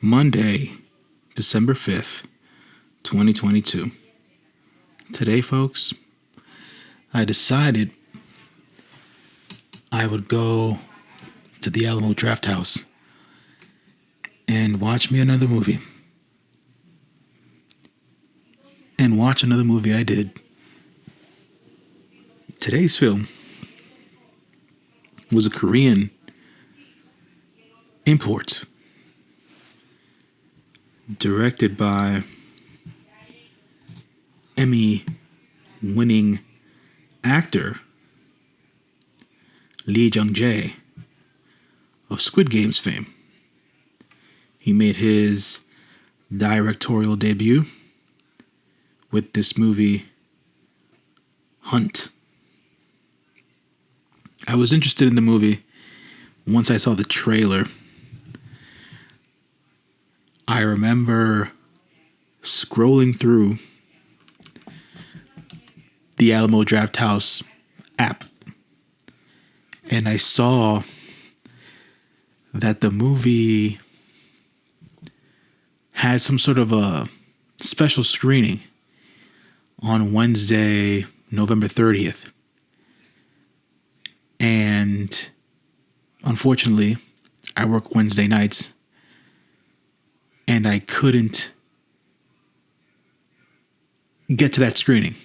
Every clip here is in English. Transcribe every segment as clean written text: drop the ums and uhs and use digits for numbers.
Monday, December 5th, 2022. Today, folks, I decided I would go to the Alamo Draft House and watch me another movie. And watch another movie I did. Today's film was a Korean import directed by Emmy-winning actor Lee Jung-jae of Squid Games fame. He made his directorial debut with this movie, Hunt. I was interested in the movie once I saw the trailer. I remember scrolling through the Alamo Draft House app, and I saw that the movie had some sort of a special screening on Wednesday, November 30th. And unfortunately, I work Wednesday nights, and I couldn't get to that screening.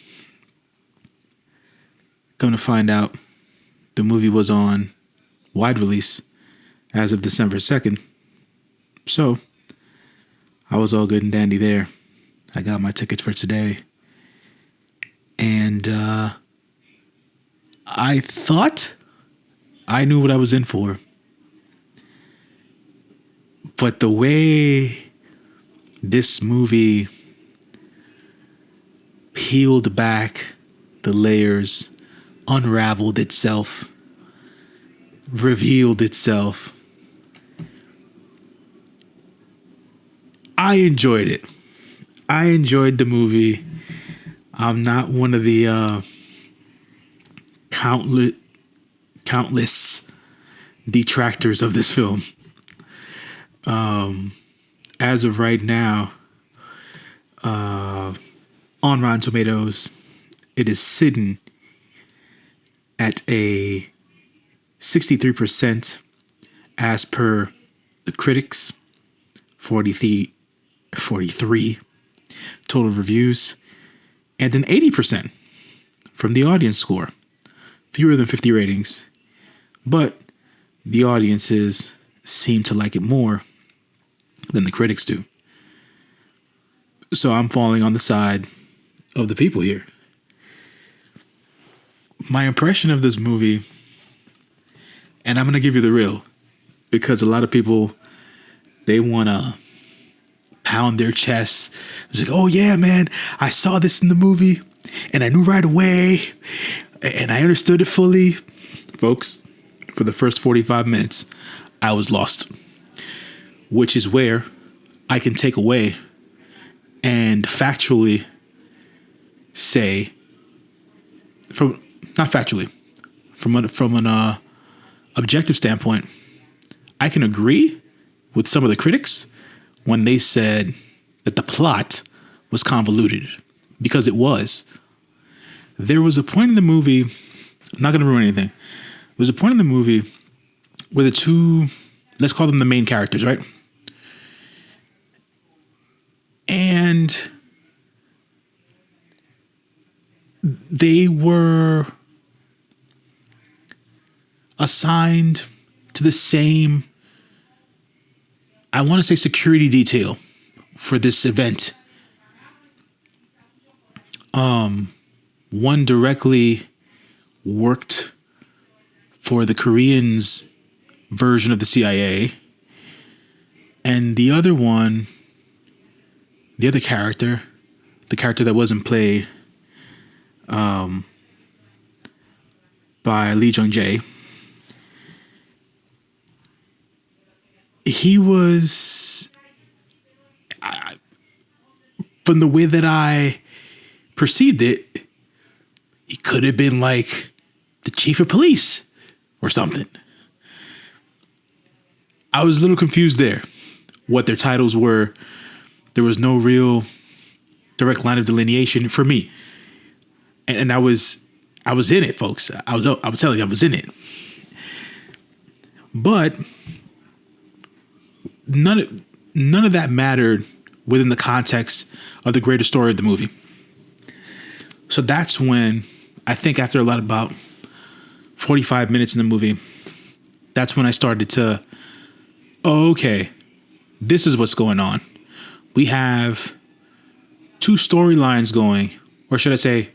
Come to find out, the movie was on wide release as of December 2nd. So, I was all good and dandy there. I got my tickets for today. And I thought I knew what I was in for. But the way this movie peeled back the layers, unraveled itself, revealed itself, I enjoyed it. I enjoyed the movie. I'm not one of the countless detractors of this film. As of right now, on Rotten Tomatoes, it is sitting at a 63% as per the critics, 43 total reviews, and an 80% from the audience score. Fewer than 50 ratings, but the audiences seem to like it more than the critics do. So I'm falling on the side of the people here. My impression of this movie, and I'm going to give you the real, because a lot of people, they want to pound their chests. It's like, oh yeah, man, I saw this in the movie and I knew right away and I understood it fully. Folks, for the first 45 minutes, I was lost. Which is where I can take away and factually say, from an objective standpoint, I can agree with some of the critics when they said that the plot was convoluted, because it was. There was a point in the movie, I'm not going to ruin anything. There was a point in the movie where the two, let's call them the main characters, right? And they were assigned to the same, I want to say, security detail for this event. One directly worked for the Koreans' version of the CIA, and the other one, the other character, the character that wasn't played by Lee Jung-jae, he was, from the way that I perceived it, he could have been like the chief of police or something. I was a little confused there. what their titles were. There was no real direct line of delineation for me. And I was in it, folks. I was telling you, I was in it. But none of that mattered within the context of the greater story of the movie. So that's when, I think after about 45 minutes in the movie, that's when I started to, okay, this is what's going on. We have two storylines going, or should I say,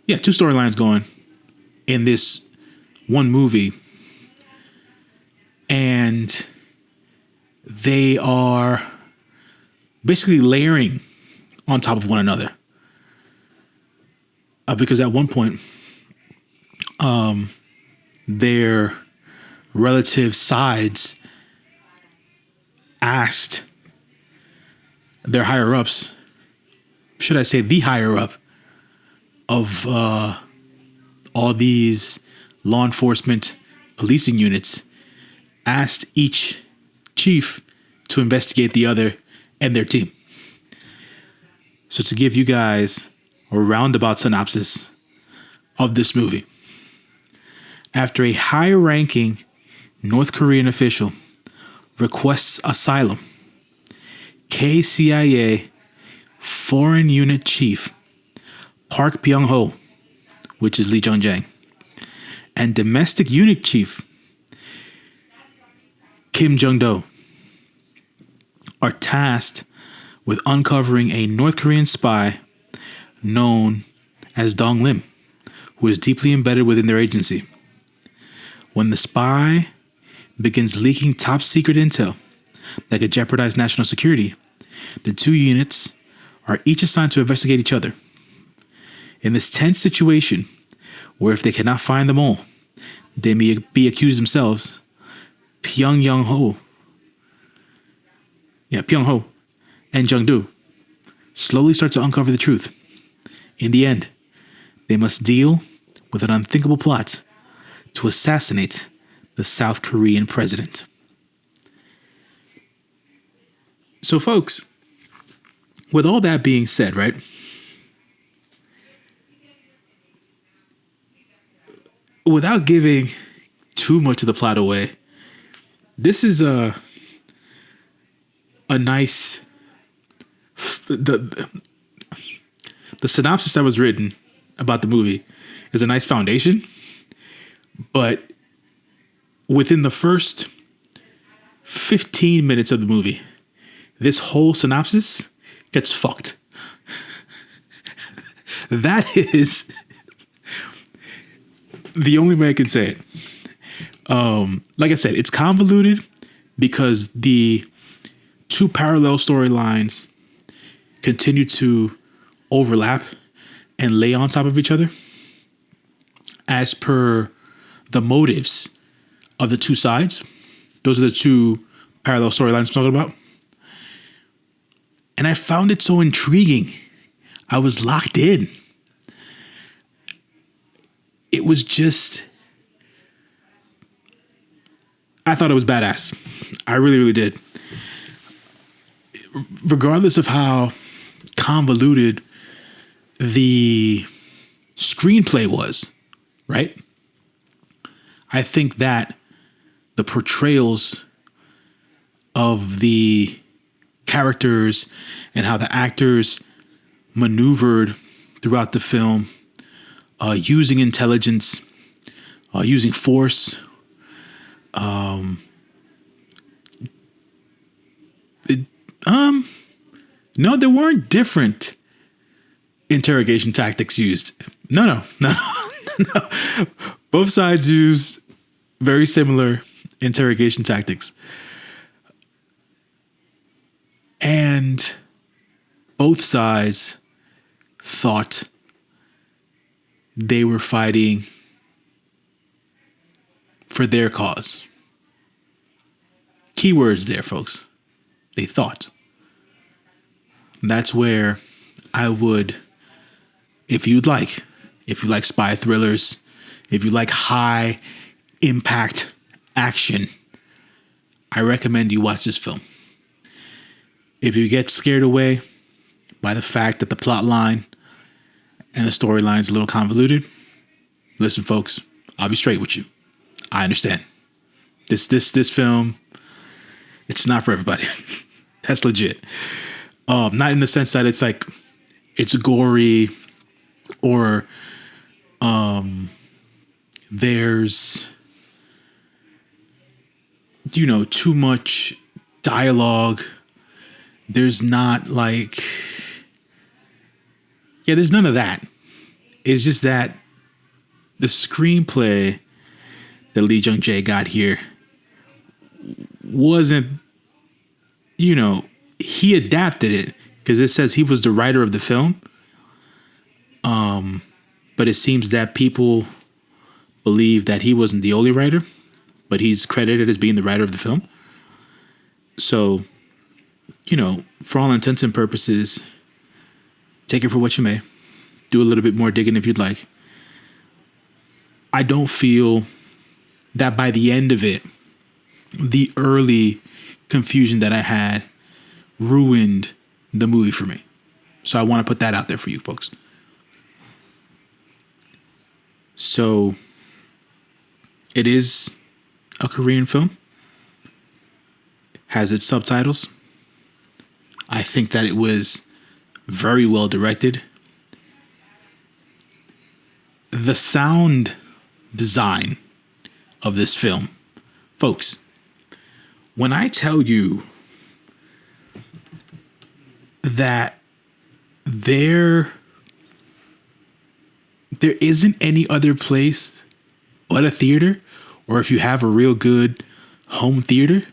two storylines going in this one movie. And they are basically layering on top of one another. Because at one point, their relative sides asked their higher ups, should I say the higher up of all these law enforcement policing units, asked each chief to investigate the other and their team. So to give you guys a roundabout synopsis of this movie. After a high-ranking North Korean official requests asylum, KCIA Foreign Unit Chief Park Pyong-ho, which is Lee Jung-jae, and Domestic Unit Chief Kim Jung-do are tasked with uncovering a North Korean spy known as Donglim, who is deeply embedded within their agency. When the spy begins leaking top secret intel that could jeopardize national security, the two units are each assigned to investigate each other. In this tense situation, where if they cannot find them all, they may be accused themselves, Pyong-ho and Jung-do slowly start to uncover the truth. In the end, they must deal with an unthinkable plot to assassinate the South Korean president. So, folks, with all that being said, right? Without giving too much of the plot away, this is a nice the synopsis that was written about the movie is a nice foundation, but within the first 15 minutes of the movie, this whole synopsis gets fucked. That is the only way I can say it. Like I said, it's convoluted because the two parallel storylines continue to overlap and lay on top of each other as per the motives of the two sides. Those are the two parallel storylines I'm talking about. And I found it so intriguing. I was locked in. It was just, I thought it was badass. I really, really did. Regardless of how convoluted the screenplay was, right? I think that the portrayals of the characters and how the actors maneuvered throughout the film, using intelligence, using force, no, there weren't different interrogation tactics used. No. Both sides used very similar interrogation tactics. And both sides thought they were fighting for their cause. Keywords there, folks. They thought. That's where I would, if you like spy thrillers, if you like high impact action, I recommend you watch this film. If you get scared away by the fact that the plot line and the storyline is a little convoluted, listen, folks, I'll be straight with you. I understand. This film, it's not for everybody. That's legit. Not in the sense that it's like it's gory or there's too much dialogue. There's not like there's none of that. It's just that the screenplay that Lee Jung-jae got here wasn't, he adapted it because it says he was the writer of the film. But it seems that people believe that he wasn't the only writer, but he's credited as being the writer of the film. So, for all intents and purposes, take it for what you may. Do a little bit more digging if you'd like. I don't feel that by the end of it, the early confusion that I had ruined the movie for me. So I want to put that out there for you folks. So it is a Korean film. Has its subtitles. I think that it was very well directed. The sound design of this film, folks, when I tell you that there isn't any other place but a theater, or if you have a real good home theater,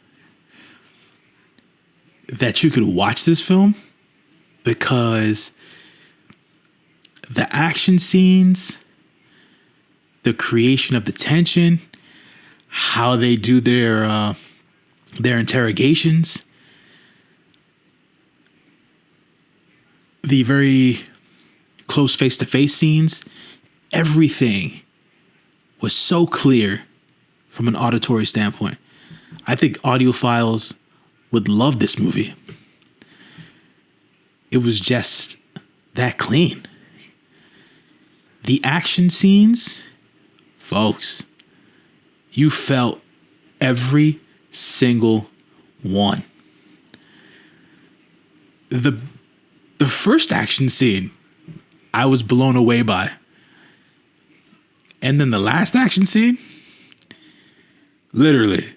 that you could watch this film, because the action scenes, the creation of the tension, how they do their interrogations, the very close face-to-face scenes, everything was so clear from an auditory standpoint. I think audiophiles would love this movie. It was just that clean. The action scenes, folks, you felt every single one. The first action scene, I was blown away by. And then the last action scene, literally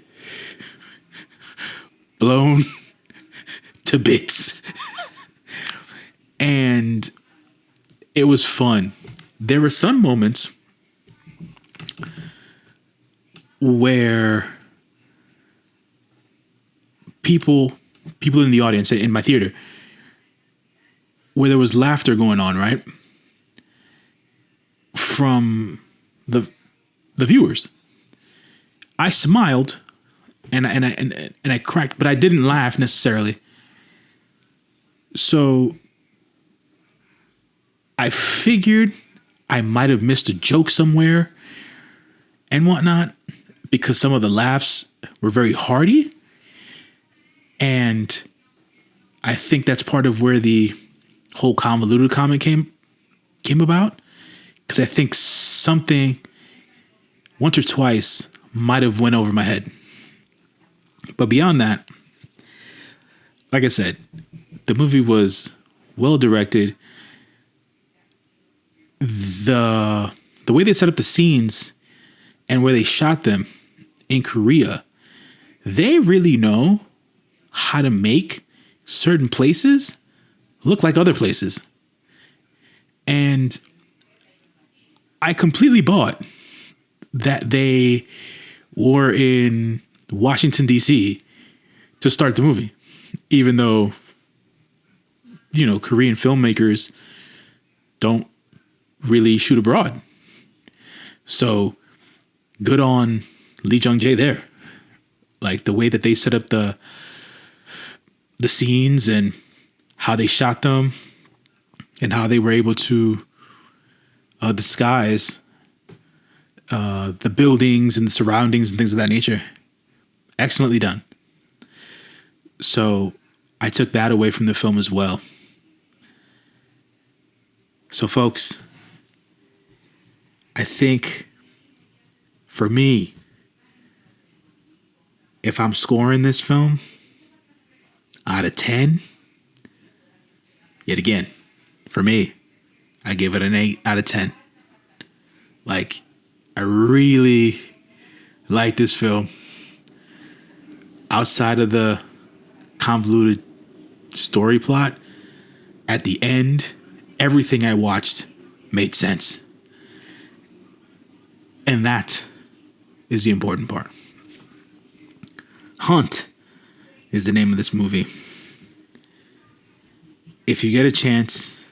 blown to bits. And it was fun. There were some moments where people in the audience, in my theater, where there was laughter going on, right? From the viewers. I smiled and I cracked, but I didn't laugh necessarily. So I figured I might have missed a joke somewhere and whatnot, because some of the laughs were very hearty. And I think that's part of where the whole convoluted comment came about. Because I think something once or twice might have went over my head. But beyond that, like I said, the movie was well directed. The way they set up the scenes and where they shot them in Korea, they really know how to make certain places look like other places. And I completely bought that they were in Washington, D.C. to start the movie, even though, Korean filmmakers don't really shoot abroad. So good on Lee Jung-jae there. Like the way that they set up the scenes and how they shot them and how they were able to disguise the buildings and the surroundings and things of that nature. Excellently done. So I took that away from the film as well. So, folks, I think for me, if I'm scoring this film out of 10, yet again, for me, I give it an 8 out of 10. Like, I really like this film. Outside of the convoluted story plot, at the end, everything I watched made sense. And that is the important part. Hunt is the name of this movie. If you get a chance,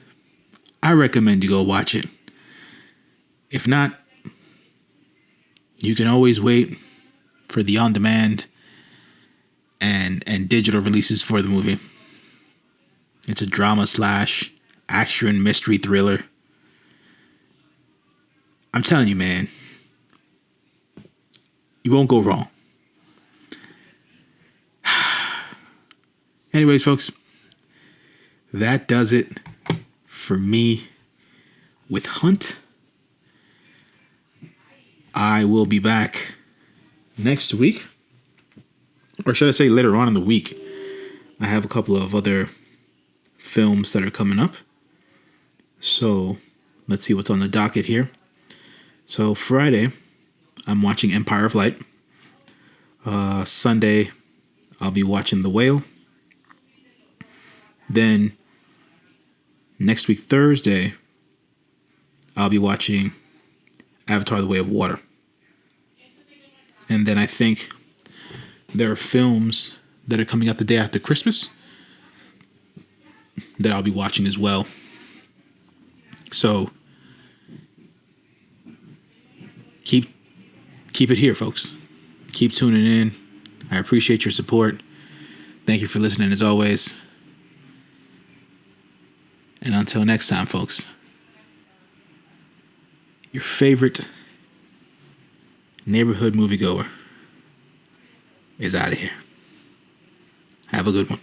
I recommend you go watch it. If not, you can always wait for the on-demand and digital releases for the movie. It's a drama / action mystery thriller. I'm telling you, man, you won't go wrong. Anyways, folks, that does it for me with Hunt. I will be back next week, or should I say later on in the week. I have a couple of other films that are coming up. So let's see what's on the docket here. So Friday, I'm watching Empire of Light. Sunday, I'll be watching The Whale. Then next week, Thursday, I'll be watching Avatar: The Way of Water. And then I think there are films that are coming out the day after Christmas that I'll be watching as well. So keep it here, folks. Keep tuning in. I appreciate your support. Thank you for listening as always. And until next time, folks, your favorite neighborhood moviegoer is out of here. Have a good one.